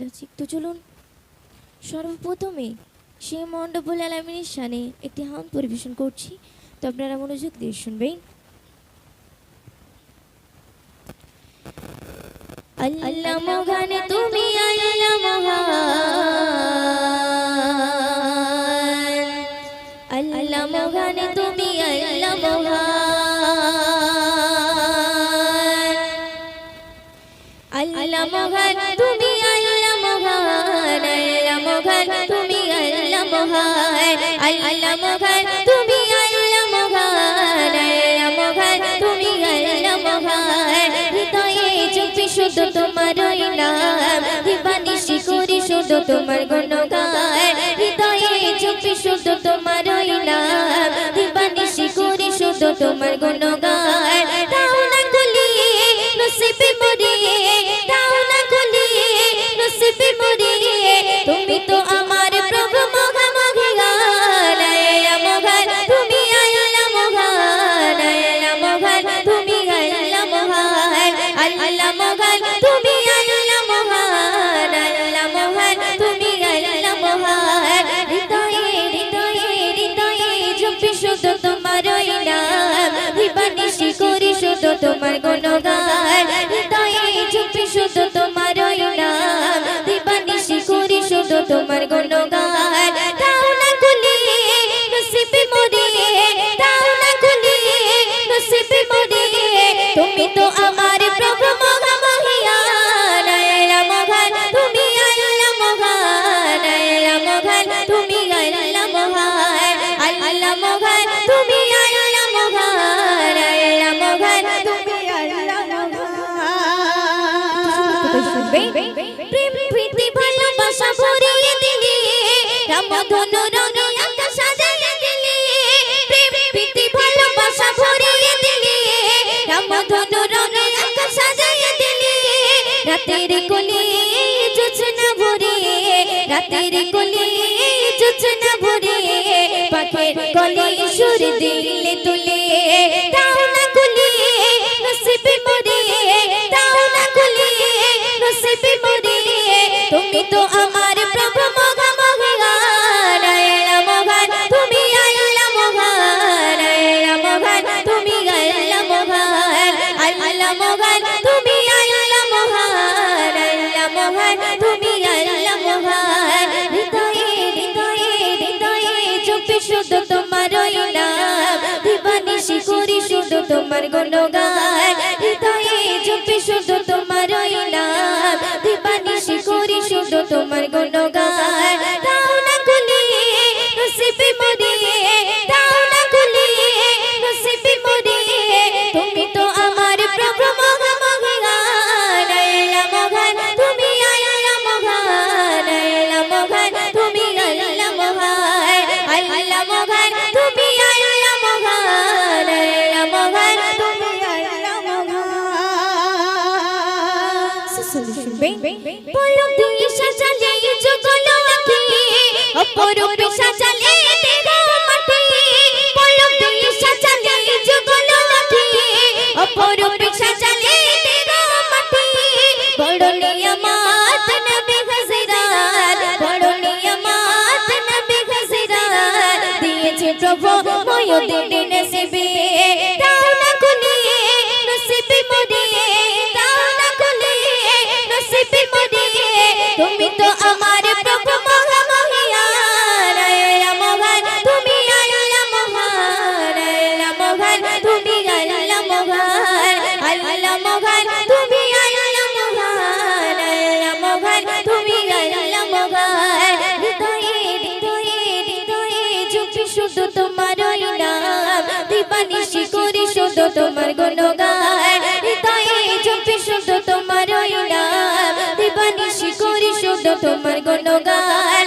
Logic. তো চলুন সর্বপ্রথমে সে মহান রব্বুল আলামিনের শানে একটি হামদ পরিবেশন করছি, তো আপনারা মনোযোগ দিয়ে শুনবেন। আল্লাহ মহান তুমি আল্লাহ মহান, আল্লাহ মহান তুমি আল্লাহ মহান, আল্লাহ মহান তুমি আল্লাহ মহান, আল্লাহ মহান তুমি আল্লাহ মহান, আল্লাহ মহান তুমি আল্লাহ মহান, আল্লাহ মহান তুমি আল্লাহ মহান। হৃদয়ে জপি শুধু তোমার নাম, দিবানিশি করি শুধু তোমার গুণগান। হৃদয়ে জপি শুধু তোমার নাম, দিবানিশি করি শুধু তোমার গুণগান। দাও না খুলিয়ে নসিবে মরিয়ে, দাও না খুলিয়ে নসিবে মরিয়ে, তুমি তো আমার প্রভু মহামহিয়ান। আল্লাহ মহান তুমি আল্লাহ মহান, আল্লাহ মহান তুমি আল্লাহ মহান, আল্লাহ মহান তুমি আল্লাহ মহান, আল্লাহ মহান তুমি আল্লাহ মহান। হৃদয়ে হৃদয়ে হৃদয়ে জপি শুধু তোমার নাম, দিবানিশি করি শুধু তোমার গুণগান। হৃদয়ে জপি শুধু তোমার নাম, দিবানিশি করি শুধু তোমার গুণগান। দাও না খুলিয়ে নসিবে মরিয়ে, দাও না খুলিয়ে নসিবে মরিয়ে, তুমি তো আমার প্রভু মহামহিয়ান। আল্লাহ মহান তুমি আল্লাহ মহান, আল্লাহ মহান তুমি আল্লাহ মহান, আল্লাহ মহান তুমি আল্লাহ মহান, আল্লাহ মহান তুমি আল্লাহ মহান। প্রেম প্রীতি ভালোবাসা ভরিয়ে দিলি, রামধনু রঙে আকাশ সাজিয়ে দিলি। প্রেম প্রীতি ভালোবাসা ভরিয়ে দিলি, রামধনু রঙে আকাশ সাজিয়ে দিলি। রাতের কোলে জোছনা ভরিয়ে, রাতের কোলে জোছনা ভরিয়ে, পাখির কোলে সুর দিলে তুলে। দাও না খুলিয়ে নসিবে মরিয়ে, দাও না খুলিয়ে নসিবে মরিয়ে, তুমি তো আমার প্রভু মহামহিয়ান। আল্লাহ মহান তুমি আল্লাহ মহান, আল্লাহ মহান তুমি আল্লাহ মহান, আল্লাহ মহান তুমি আল্লাহ মহান, আল্লাহ মহান তুমি আল্লাহ মহান। হৃদয়ে হৃদয়ে হৃদয়ে জপি শুধু তোমার নাম, দিবানিশি করি শুধু তোমার গুণগান। হৃদয়ে জপি শুধু তোমার নাম, দিবানিশি করি শুধু তোমার গুণগান। দাও না খুলিয়ে নসিবে মরিয়ে, দাও না খুলিয়ে নসিবে মরিয়ে, তুমি তো আমার প্রভু মহামহিয়ান। আল্লাহ মহান তুমি আল্লাহ মহান, আল্লাহ মহান তুমি আল্লাহ মহান, আল্লাহ মহান তুমি আল্লাহ মহান, আল্লাহ মহান তুমি আল্লাহ মহান। পলক দিয়ে সাজালে জগল আঁখি, অপরূপে সাজালে দেহ মাটি। পলক দিয়ে সাজালে জগল আঁখি, অপরূপে সাজালে দেহ মাটি। বড় নিয়ামত নবী হযরত, বড় নিয়ামত নবী হযরত, দিয়েছে প্রভু ময়ূরদের নসিবে। দাও না খুলিয়ে নসিবে মরিয়ে, দাও না খুলিয়ে নসিবে মরিয়ে, তুমি তো আমার প্রভু মহামহিয়ান। আল্লাহ মহান তুমি আল্লাহ মহান, আল্লাহ মহান তুমি আল্লাহ মহান, আল্লাহ মহান তুমি আল্লাহ মহান, আল্লাহ মহান তুমি আল্লাহ মহান। হৃদয়ে হৃদয়ে হৃদয়ে জপি শুধু তোমার নাম, দিবানিশি করি শুধু তোমার গুণগান। হৃদয়ে জপি শুধু তোমার নাম, দিবানিশি করি শুধু তোমার গুণগান।